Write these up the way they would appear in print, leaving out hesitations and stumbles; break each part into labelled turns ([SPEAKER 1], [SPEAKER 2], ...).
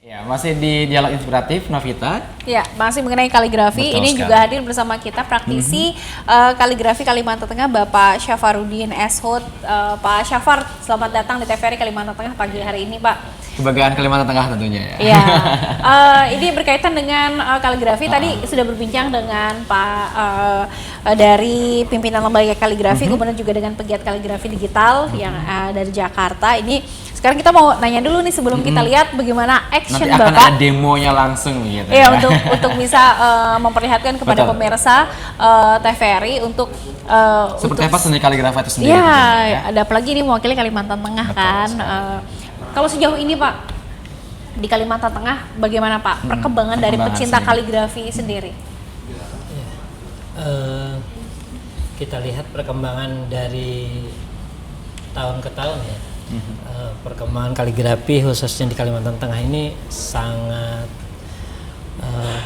[SPEAKER 1] Ya, masih di Dialog Inspiratif, Novita.
[SPEAKER 2] Ya, masih mengenai kaligrafi.
[SPEAKER 1] Betul
[SPEAKER 2] Ini
[SPEAKER 1] sekali.
[SPEAKER 2] juga hadir bersama kita praktisi kaligrafi Kalimantan Tengah, Bapak Syafarudin Eshut. Pak Syafar, selamat datang di TVRI Kalimantan Tengah pagi hari ini, Pak.
[SPEAKER 1] Kebagian Kalimantan Tengah tentunya ya.
[SPEAKER 2] Iya, ini berkaitan dengan kaligrafi. Tadi sudah berbincang dengan Pak dari pimpinan lembaga kaligrafi, kemudian juga dengan pegiat kaligrafi digital yang dari Jakarta. Ini sekarang kita mau nanya dulu nih sebelum kita lihat bagaimana action
[SPEAKER 1] Nanti akan
[SPEAKER 2] Bapak.
[SPEAKER 1] ada demonya langsung gitu.
[SPEAKER 2] Iya, untuk bisa memperlihatkan kepada
[SPEAKER 1] Betul.
[SPEAKER 2] pemirsa TVRI untuk
[SPEAKER 1] Seperti apa seni kaligrafi itu sendiri?
[SPEAKER 2] Iya,
[SPEAKER 1] tentunya, ya.
[SPEAKER 2] ada apalagi ini mewakili Kalimantan Tengah.
[SPEAKER 1] Betul
[SPEAKER 2] Kan.
[SPEAKER 1] sekali.
[SPEAKER 2] Kalau sejauh ini Pak di Kalimantan Tengah bagaimana Pak perkembangan dari
[SPEAKER 1] perkembangan
[SPEAKER 2] pecinta
[SPEAKER 1] seni.
[SPEAKER 2] kaligrafi sendiri?
[SPEAKER 3] Kita lihat perkembangan dari tahun ke tahun ya. Perkembangan kaligrafi khususnya di Kalimantan Tengah ini sangat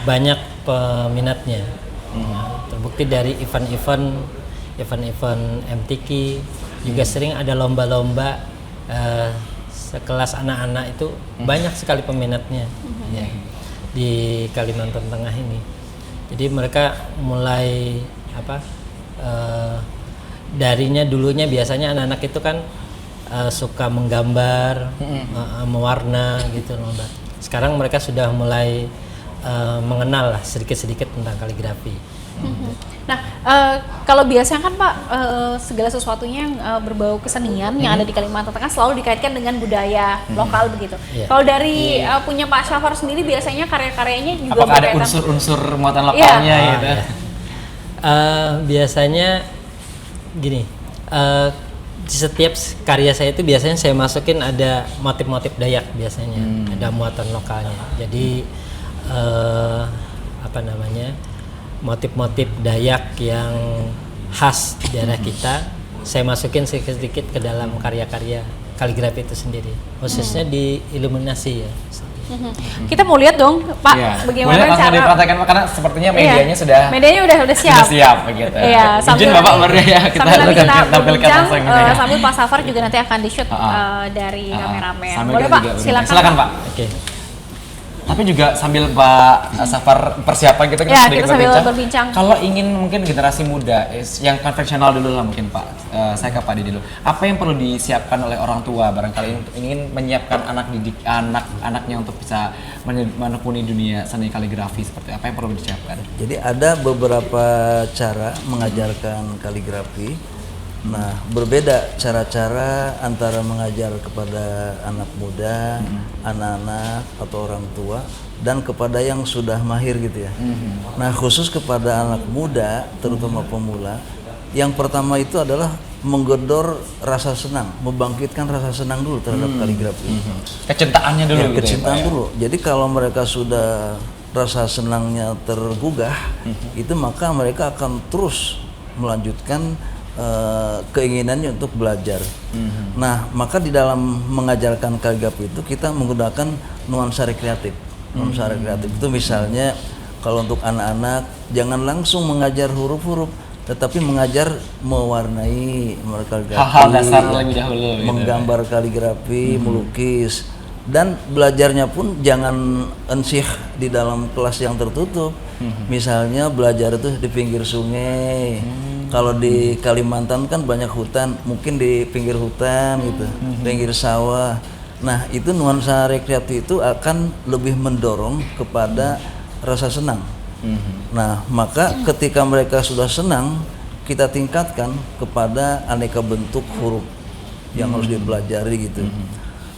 [SPEAKER 3] banyak peminatnya. Terbukti dari event-event MTQ juga sering ada lomba-lomba sekelas anak-anak itu banyak sekali peminatnya ya, di Kalimantan Tengah ini. Jadi mereka mulai darinya dulunya biasanya anak-anak itu kan suka menggambar, mewarna gitu loh, Mbak. Sekarang mereka sudah mulai mengenal lah sedikit-sedikit tentang kaligrafi.
[SPEAKER 2] Nah, kalau biasanya kan Pak segala sesuatunya yang berbau kesenian yang ada di Kalimantan Tengah selalu dikaitkan dengan budaya lokal begitu.
[SPEAKER 3] Iya.
[SPEAKER 2] Kalau dari punya Pak Syafar sendiri biasanya karya-karyanya juga
[SPEAKER 1] Apakah ada
[SPEAKER 2] berkaitan.
[SPEAKER 1] unsur-unsur muatan lokalnya gitu?
[SPEAKER 3] Ya. Biasanya gini, di setiap karya saya itu biasanya saya masukin ada motif-motif Dayak biasanya, ada muatan lokalnya. Jadi motif-motif Dayak yang khas di daerah kita, saya masukin sedikit-sedikit ke dalam karya-karya kaligrafi itu sendiri, khususnya di iluminasi ya.
[SPEAKER 2] Kita mau lihat dong Pak
[SPEAKER 1] Iya.
[SPEAKER 2] bagaimana
[SPEAKER 1] Boleh langsung
[SPEAKER 2] cara
[SPEAKER 1] dipraktekkan Pak, karena sepertinya medianya
[SPEAKER 2] Iya.
[SPEAKER 1] sudah
[SPEAKER 2] medianya udah siap.
[SPEAKER 1] sudah siap begitu.
[SPEAKER 2] Iya,
[SPEAKER 1] Izin Bapak berdua ya, kita
[SPEAKER 2] sambil nanti
[SPEAKER 1] akan
[SPEAKER 2] kita
[SPEAKER 1] tampilkan
[SPEAKER 2] berbincang,
[SPEAKER 1] langsung gitu ya.
[SPEAKER 2] sambil Pak Syafar juga nanti akan di-shoot dari
[SPEAKER 1] Ah,
[SPEAKER 2] kameramen.
[SPEAKER 1] sambil
[SPEAKER 2] Boleh
[SPEAKER 1] kita
[SPEAKER 2] Pak,
[SPEAKER 1] juga
[SPEAKER 2] silakan.
[SPEAKER 1] silakan Pak.
[SPEAKER 3] Oke.
[SPEAKER 1] Tapi juga sambil Pak Syafar persiapan kita
[SPEAKER 2] Ya,
[SPEAKER 1] sedikit
[SPEAKER 2] kita sambil berbincang.
[SPEAKER 1] Kalau ingin mungkin generasi muda yang konvensional dulu lah mungkin Pak, saya ke Pak Didi dulu. Apa yang perlu disiapkan oleh orang tua barangkali untuk ingin menyiapkan anak-anaknya untuk bisa menekuni dunia seni kaligrafi, seperti apa yang perlu disiapkan?
[SPEAKER 4] Jadi ada beberapa cara mengajarkan kaligrafi. Nah, berbeda cara-cara antara mengajar kepada anak muda, anak-anak atau orang tua dan kepada yang sudah mahir gitu ya. Nah, khusus kepada anak muda, terutama pemula, yang pertama itu adalah menggedor rasa senang, membangkitkan rasa senang dulu terhadap kaligrafi.
[SPEAKER 1] Kecintaannya dulu
[SPEAKER 4] Ya,
[SPEAKER 1] gitu
[SPEAKER 4] kecintaan
[SPEAKER 1] ya, Pak, ya?
[SPEAKER 4] dulu. Jadi kalau mereka sudah rasa senangnya tergugah, itu maka mereka akan terus melanjutkan keinginannya untuk belajar. Nah, maka di dalam mengajarkan kaligrafi itu kita menggunakan nuansa rekreatif. Nuansa rekreatif itu misalnya kalau untuk anak-anak jangan langsung mengajar huruf-huruf, tetapi mengajar mewarnai kaligrafi,
[SPEAKER 1] Hal-hal dasar lebih dahulu gitu.
[SPEAKER 4] menggambar kaligrafi, melukis, dan belajarnya pun jangan ensih di dalam kelas yang tertutup. Misalnya belajar itu di pinggir sungai. Kalau di Kalimantan kan banyak hutan, mungkin di pinggir hutan gitu, pinggir sawah. Nah, itu nuansa rekreatif itu akan lebih mendorong kepada rasa senang. Nah, maka ketika mereka sudah senang, kita tingkatkan kepada aneka bentuk huruf yang harus dipelajari gitu.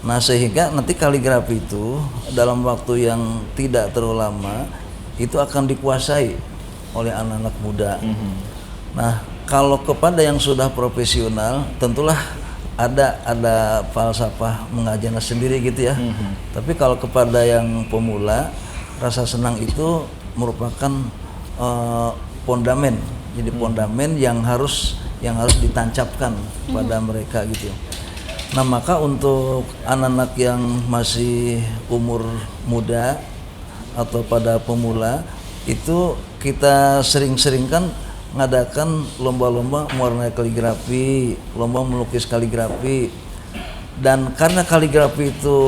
[SPEAKER 4] Nah, sehingga nanti kaligrafi itu dalam waktu yang tidak terlalu lama itu akan dikuasai oleh anak-anak muda. Nah, kalau kepada yang sudah profesional, tentulah ada falsafah mengajarnya sendiri gitu ya. Tapi kalau kepada yang pemula, rasa senang itu merupakan fondamen. Jadi fondamen yang harus ditancapkan pada mereka gitu. Nah, maka untuk anak-anak yang masih umur muda atau pada pemula itu kita sering-seringkan mengadakan lomba-lomba mewarnai kaligrafi, lomba melukis kaligrafi. Dan karena kaligrafi itu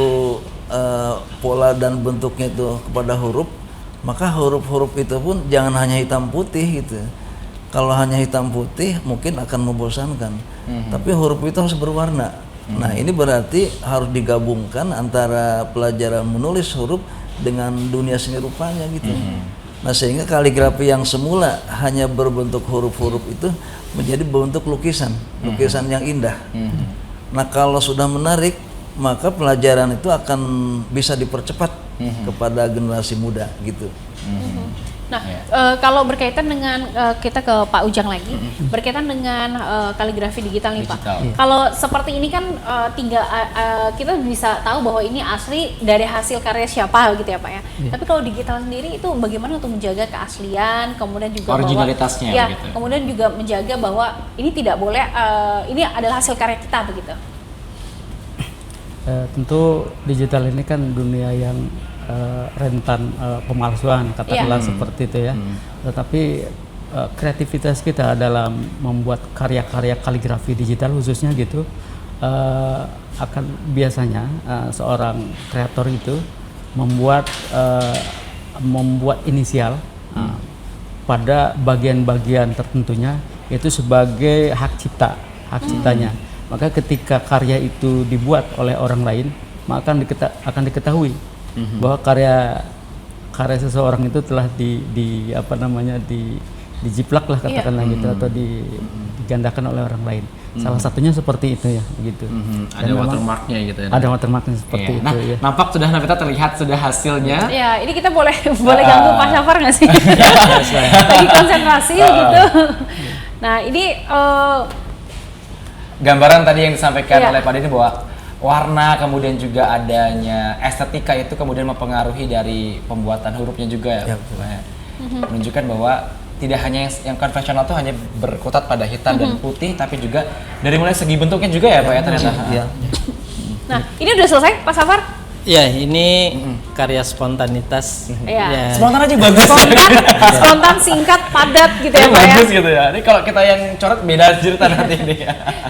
[SPEAKER 4] pola pola dan bentuknya itu kepada huruf, maka huruf-huruf itu pun jangan hanya hitam putih gitu. Kalau hanya hitam putih mungkin akan membosankan. Tapi huruf itu harus berwarna. Nah, ini berarti harus digabungkan antara pelajaran menulis huruf dengan dunia seni rupanya gitu. Nah, sehingga kaligrafi yang semula hanya berbentuk huruf-huruf itu menjadi berbentuk lukisan yang indah. Nah, kalau sudah menarik, maka pelajaran itu akan bisa dipercepat kepada generasi muda gitu.
[SPEAKER 2] Nah, kalau berkaitan dengan kita ke Pak Ujang lagi, berkaitan dengan kaligrafi digital nih Pak. Kalau seperti ini kan tinggal kita bisa tahu bahwa ini asli dari hasil karya siapa gitu ya Pak ya. Tapi kalau digital sendiri itu bagaimana untuk menjaga keaslian, kemudian juga
[SPEAKER 1] originalitasnya
[SPEAKER 2] bahwa, ya,
[SPEAKER 1] gitu.
[SPEAKER 2] kemudian juga menjaga bahwa ini tidak boleh ini adalah hasil karya kita begitu.
[SPEAKER 5] Tentu digital ini kan dunia yang rentan pemalsuan, katakanlah seperti itu ya. Tetapi kreativitas kita dalam membuat karya-karya kaligrafi digital khususnya gitu, akan biasanya seorang kreator itu membuat inisial pada bagian-bagian tertentunya, itu sebagai hak ciptanya. Maka ketika karya itu dibuat oleh orang lain, maka akan diketahui bahwa karya seseorang itu telah dijiplak lah katakanlah gitu, atau digandakan oleh orang lain. Salah satunya seperti itu ya, begitu.
[SPEAKER 1] Ada watermarknya gitu ya.
[SPEAKER 5] Ada watermarknya seperti itu.
[SPEAKER 1] Nah,
[SPEAKER 5] ya.
[SPEAKER 1] nampak sudah Navita terlihat sudah hasilnya.
[SPEAKER 2] Ya, ini kita boleh ganggu Pak Syafar nggak sih? Lagi konsentrasi gitu. Nah, ini
[SPEAKER 1] gambaran tadi yang disampaikan oleh Pak Denny bahwa warna, kemudian juga adanya estetika itu kemudian mempengaruhi dari pembuatan hurufnya juga ya. Menunjukkan bahwa tidak hanya yang konvensional itu hanya berkutat pada hitam dan putih, tapi juga dari mulai segi bentuknya juga ya Pak ya ternyata.
[SPEAKER 2] Nah, ini udah selesai Pak Syafar?
[SPEAKER 3] Ya, ini karya spontanitas.
[SPEAKER 2] Iya.
[SPEAKER 1] Spontan aja bagus.
[SPEAKER 2] Spontan, singkat, padat gitu ya Pak ya.
[SPEAKER 1] Bagus gitu ya. Ini kalau kita yang coret beda cerita nanti ini.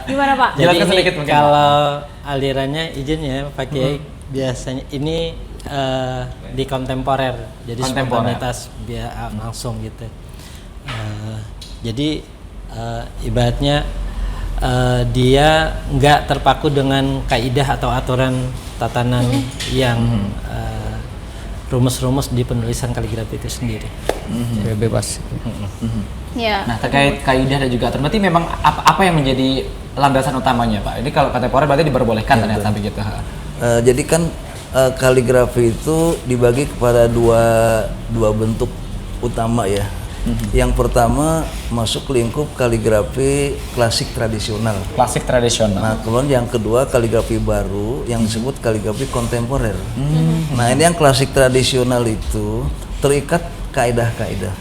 [SPEAKER 2] Gimana Pak?
[SPEAKER 3] Jadi
[SPEAKER 1] Jelaskan
[SPEAKER 3] ini
[SPEAKER 1] sedikit mungkin,
[SPEAKER 3] kalau alirannya izin ya Pak Kiai, biasanya ini di kontemporer. Jadi spontanitas langsung gitu. Jadi ibaratnya dia nggak terpaku dengan kaidah atau aturan tatanan yang rumus-rumus di penulisan kaligrafi itu sendiri.
[SPEAKER 5] Bebas.
[SPEAKER 2] Ya.
[SPEAKER 1] Nah, terkait kaidah dan juga aturan, berarti memang apa yang menjadi landasan utamanya Pak? Ini kalau kontemporer berarti diperbolehkan ternyata begitu.
[SPEAKER 4] Jadi kan kaligrafi itu dibagi kepada dua bentuk utama ya. Yang pertama masuk lingkup kaligrafi klasik tradisional.
[SPEAKER 1] Klasik tradisional.
[SPEAKER 4] Nah, kemudian yang kedua kaligrafi baru yang disebut kaligrafi kontemporer. Nah, ini yang klasik tradisional itu terikat kaidah-kaidah.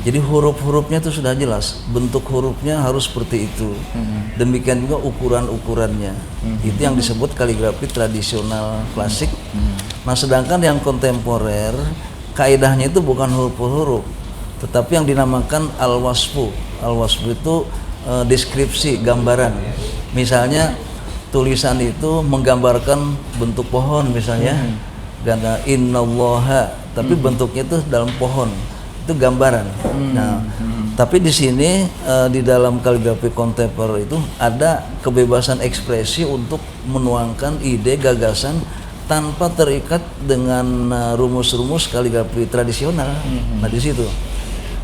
[SPEAKER 4] Jadi huruf-hurufnya itu sudah jelas, bentuk hurufnya harus seperti itu. Demikian juga ukuran-ukurannya. Itu yang disebut kaligrafi tradisional klasik. Nah, sedangkan yang kontemporer kaidahnya itu bukan huruf-huruf, tetapi yang dinamakan al-wasfu. Al-wasfu itu deskripsi, gambaran. Misalnya tulisan itu menggambarkan bentuk pohon misalnya. Ganda innallaha, tapi bentuknya itu dalam pohon. Itu gambaran. Nah, tapi di sini di dalam kaligrafi kontemporer itu ada kebebasan ekspresi untuk menuangkan ide, gagasan tanpa terikat dengan rumus-rumus kaligrafi tradisional. Nah, di situ.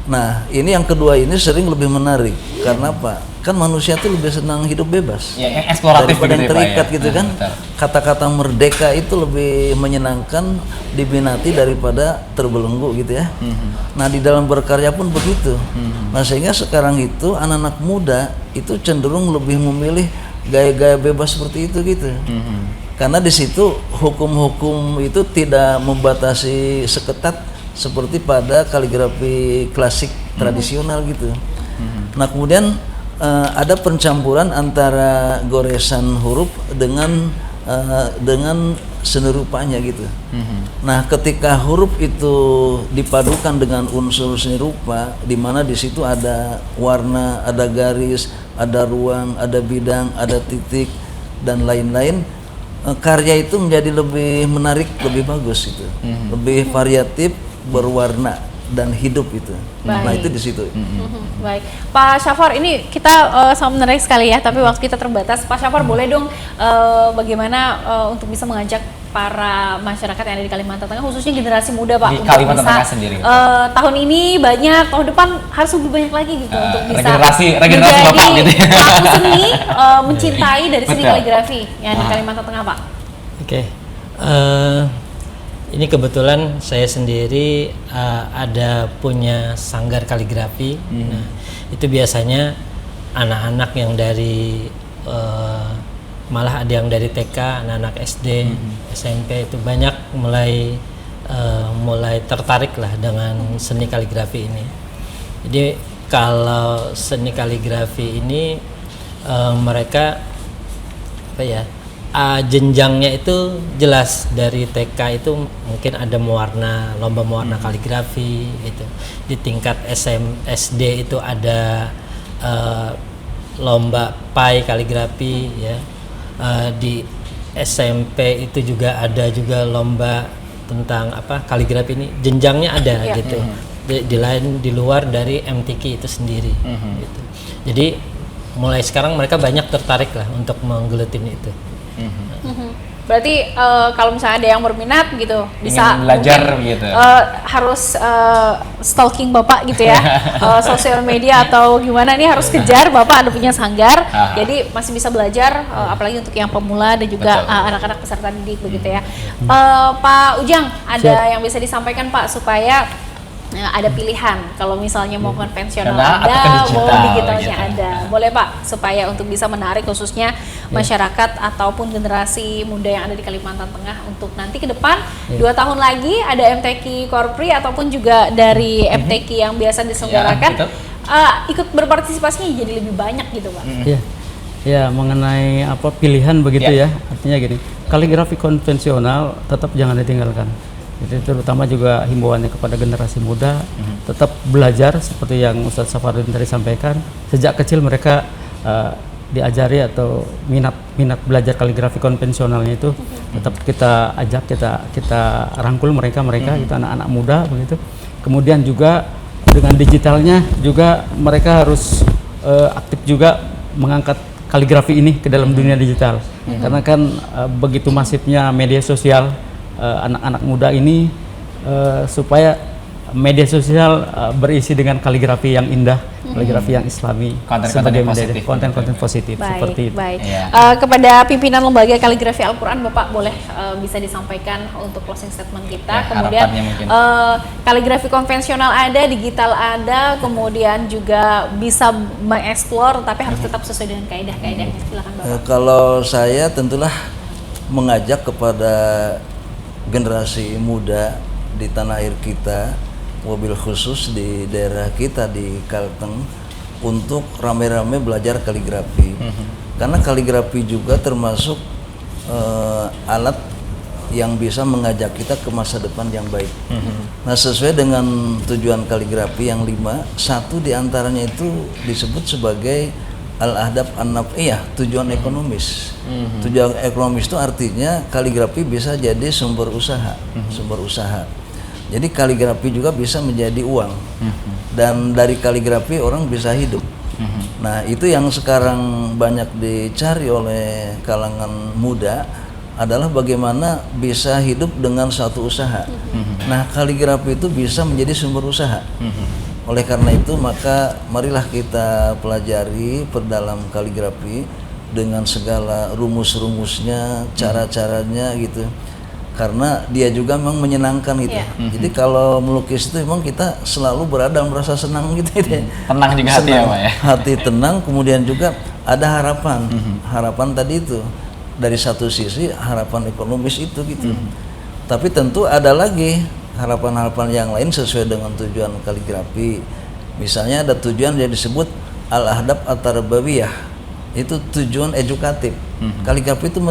[SPEAKER 4] Nah, ini yang kedua ini sering lebih menarik. Karena apa? Kan manusia tuh lebih senang hidup bebas.
[SPEAKER 1] Ya, yang eksploratif
[SPEAKER 4] daripada
[SPEAKER 1] begitu
[SPEAKER 4] yang
[SPEAKER 1] ya, Pak,
[SPEAKER 4] terikat
[SPEAKER 1] ya.
[SPEAKER 4] gitu kan. Kata-kata merdeka itu lebih menyenangkan diminati daripada terbelenggu gitu ya. Nah, di dalam berkarya pun begitu. Nah, sehingga sekarang itu anak-anak muda itu cenderung lebih memilih gaya-gaya bebas seperti itu gitu. Karena di situ hukum-hukum itu tidak membatasi seketat seperti pada kaligrafi klasik tradisional gitu. Nah, kemudian ada pencampuran antara goresan huruf dengan seni rupanya gitu. Nah, ketika huruf itu dipadukan dengan unsur seni rupa, di mana di situ ada warna, ada garis, ada ruang, ada bidang, ada titik dan lain-lain, karya itu menjadi lebih menarik, lebih bagus gitu, lebih variatif, berwarna dan hidup itu. Nah
[SPEAKER 2] Baik.
[SPEAKER 4] itu di situ.
[SPEAKER 2] Baik, Pak Syafar, ini kita sama menarik sekali ya, tapi waktu kita terbatas. Pak Syafar, boleh dong bagaimana untuk bisa mengajak para masyarakat yang ada di Kalimantan Tengah, khususnya generasi muda, Pak,
[SPEAKER 1] Di
[SPEAKER 2] untuk
[SPEAKER 1] Kalimantan
[SPEAKER 2] bisa,
[SPEAKER 1] Tengah sendiri, gitu.
[SPEAKER 2] tahun ini banyak, tahun depan harus lebih banyak lagi gitu untuk bisa
[SPEAKER 1] regenerasi
[SPEAKER 2] menjadi
[SPEAKER 1] Bapak gitu ya.
[SPEAKER 2] pelaku seni, mencintai dari seni
[SPEAKER 1] Betul.
[SPEAKER 2] kaligrafi yang di Kalimantan Tengah, Pak.
[SPEAKER 3] Oke. Ini kebetulan saya sendiri ada punya sanggar kaligrafi. Nah, itu biasanya anak-anak yang dari malah ada yang dari TK, anak-anak SD, SMP itu banyak mulai tertarik lah dengan seni kaligrafi ini. Jadi kalau seni kaligrafi ini mereka apa ya? Jenjangnya itu jelas dari TK itu mungkin ada mewarna, lomba mewarna kaligrafi gitu. Di tingkat SD itu ada lomba pai kaligrafi ya. Di SMP itu juga ada juga lomba tentang apa kaligrafi ini. Jenjangnya ada
[SPEAKER 2] Iya.
[SPEAKER 3] gitu. Di luar dari MTQ itu sendiri gitu. Jadi mulai sekarang mereka banyak tertarik lah untuk menggelutin itu.
[SPEAKER 2] Berarti kalau misalnya ada yang berminat gitu, bisa
[SPEAKER 1] Ingin belajar
[SPEAKER 2] mungkin,
[SPEAKER 1] gitu.
[SPEAKER 2] harus stalking Bapak gitu ya, sosial media atau gimana nih harus kejar Bapak ada punya sanggar, jadi masih bisa belajar, apalagi untuk yang pemula dan juga
[SPEAKER 1] Betul.
[SPEAKER 2] anak-anak peserta didik begitu ya. Pak Ujang, ada yang bisa disampaikan Pak supaya ada pilihan kalau misalnya mau konvensional
[SPEAKER 1] Karena
[SPEAKER 2] ada,
[SPEAKER 1] atau
[SPEAKER 2] mau
[SPEAKER 1] digital,
[SPEAKER 2] digitalnya
[SPEAKER 1] gitu.
[SPEAKER 2] ada. Boleh Pak, supaya untuk bisa menarik khususnya masyarakat ataupun generasi muda yang ada di Kalimantan Tengah untuk nanti ke depan 2 tahun lagi ada MTQ Korpri ataupun juga dari MTQ yang biasa diselenggarakan
[SPEAKER 1] betul.
[SPEAKER 2] ikut berpartisipasinya jadi lebih banyak gitu Pak.
[SPEAKER 5] Ya, ya mengenai apa pilihan begitu ya, artinya gini, kaligrafi konvensional tetap jangan ditinggalkan. Jadi terutama juga himbauannya kepada generasi muda tetap belajar seperti yang Ustadz Safaruddin tadi sampaikan, sejak kecil mereka diajari atau minat belajar kaligrafi konvensionalnya itu tetap kita ajak, kita rangkul mereka itu anak-anak muda begitu. Kemudian juga dengan digitalnya juga mereka harus aktif juga mengangkat kaligrafi ini ke dalam dunia digital. Karena kan begitu masifnya media sosial, anak-anak muda ini supaya media sosial berisi dengan kaligrafi yang indah, kaligrafi yang islami,
[SPEAKER 1] Konten-konten
[SPEAKER 5] sebagai
[SPEAKER 1] yang
[SPEAKER 5] media-
[SPEAKER 1] positif.
[SPEAKER 5] konten-konten positif
[SPEAKER 2] Baik,
[SPEAKER 5] seperti itu.
[SPEAKER 2] baik.
[SPEAKER 1] Iya.
[SPEAKER 2] Kepada pimpinan lembaga kaligrafi Al-Quran, Bapak boleh bisa disampaikan untuk closing statement kita.
[SPEAKER 1] Ya,
[SPEAKER 2] Kemudian
[SPEAKER 1] harapannya mungkin.
[SPEAKER 2] kaligrafi konvensional ada, digital ada, kemudian juga bisa mengeksplor, tapi harus tetap sesuai dengan kaidah-kaidahnya. Silakan Bapak.
[SPEAKER 4] Kalau saya tentulah mengajak kepada generasi muda di tanah air kita, wabil khusus di daerah kita di Kalteng, untuk rame-rame belajar kaligrafi. Karena kaligrafi juga termasuk alat yang bisa mengajak kita ke masa depan yang baik. Nah, sesuai dengan tujuan kaligrafi yang 5, satu diantaranya itu disebut sebagai al-ahdaf an-naf'iyah, tujuan ekonomis. Tujuan ekonomis itu artinya kaligrafi bisa jadi sumber usaha, Jadi kaligrafi juga bisa menjadi uang. Dan dari kaligrafi orang bisa hidup. Nah, itu yang sekarang banyak dicari oleh kalangan muda adalah bagaimana bisa hidup dengan suatu usaha. Nah, kaligrafi itu bisa menjadi sumber usaha. Oleh karena itu maka marilah kita pelajari perdalam kaligrafi dengan segala rumus-rumusnya, cara-caranya gitu. Karena dia juga memang menyenangkan gitu. Jadi kalau melukis itu memang kita selalu berada merasa senang gitu ya.
[SPEAKER 1] Tenang juga hati ya, Pak ya.
[SPEAKER 4] Hati tenang, kemudian juga ada harapan. Harapan tadi itu dari satu sisi harapan ekonomis itu gitu. Tapi tentu ada lagi harapan-harapan yang lain sesuai dengan tujuan kaligrafi. Misalnya ada tujuan yang disebut al-ahdaf at-tarbawiyah. Itu tujuan edukatif. Kaligrafi itu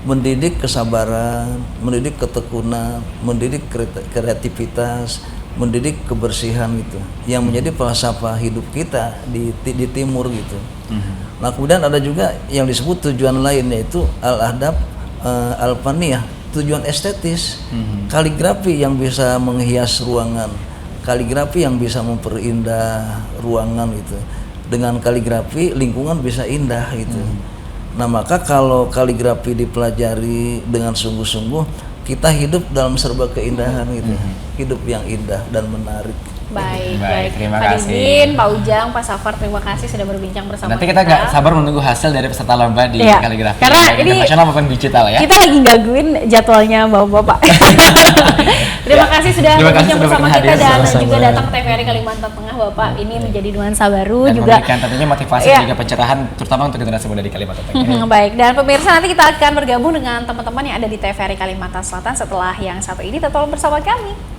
[SPEAKER 4] mendidik kesabaran, mendidik ketekunan, mendidik kreativitas, mendidik kebersihan gitu. Yang menjadi falsafah hidup kita di timur gitu. Nah, kemudian ada juga yang disebut tujuan lain, yaitu al-ahdaf alpaniyah, tujuan estetis. Kaligrafi yang bisa menghias ruangan, kaligrafi yang bisa memperindah ruangan gitu. Dengan kaligrafi lingkungan bisa indah gitu. Nah, maka kalau kaligrafi dipelajari dengan sungguh-sungguh, kita hidup dalam serba keindahan gitu. Hidup yang indah dan menarik.
[SPEAKER 2] Baik.
[SPEAKER 1] Terima
[SPEAKER 2] Pak
[SPEAKER 1] kasih.
[SPEAKER 2] Didin, Pak Ujang, Pak Safar, terima kasih sudah berbincang bersama
[SPEAKER 1] Nanti kita nggak sabar menunggu hasil dari peserta lomba di
[SPEAKER 2] Iya,
[SPEAKER 1] kaligrafi.
[SPEAKER 2] karena
[SPEAKER 1] baik
[SPEAKER 2] ini
[SPEAKER 1] internasional maupun digital ya.
[SPEAKER 2] Kita lagi gangguin jadwalnya bapak-bapak. Terima kasih sudah
[SPEAKER 1] Terima kasih
[SPEAKER 2] berbincang
[SPEAKER 1] sudah
[SPEAKER 2] bersama
[SPEAKER 1] berkenan
[SPEAKER 2] kita
[SPEAKER 1] hadir.
[SPEAKER 2] dan
[SPEAKER 3] Sama-sama.
[SPEAKER 2] juga datang ke TVRI Kalimantan Tengah Bapak. Ini menjadi nuansa baru
[SPEAKER 1] Dan
[SPEAKER 2] juga.
[SPEAKER 1] memberikan tentunya motivasi
[SPEAKER 2] Iya.
[SPEAKER 1] dan juga pencerahan terutama untuk generasi muda di Kalimantan Tengah.
[SPEAKER 2] Baik, dan pemirsa nanti kita akan bergabung dengan teman-teman yang ada di TVRI Kalimantan Selatan setelah yang satu ini. Tetap bersama kami.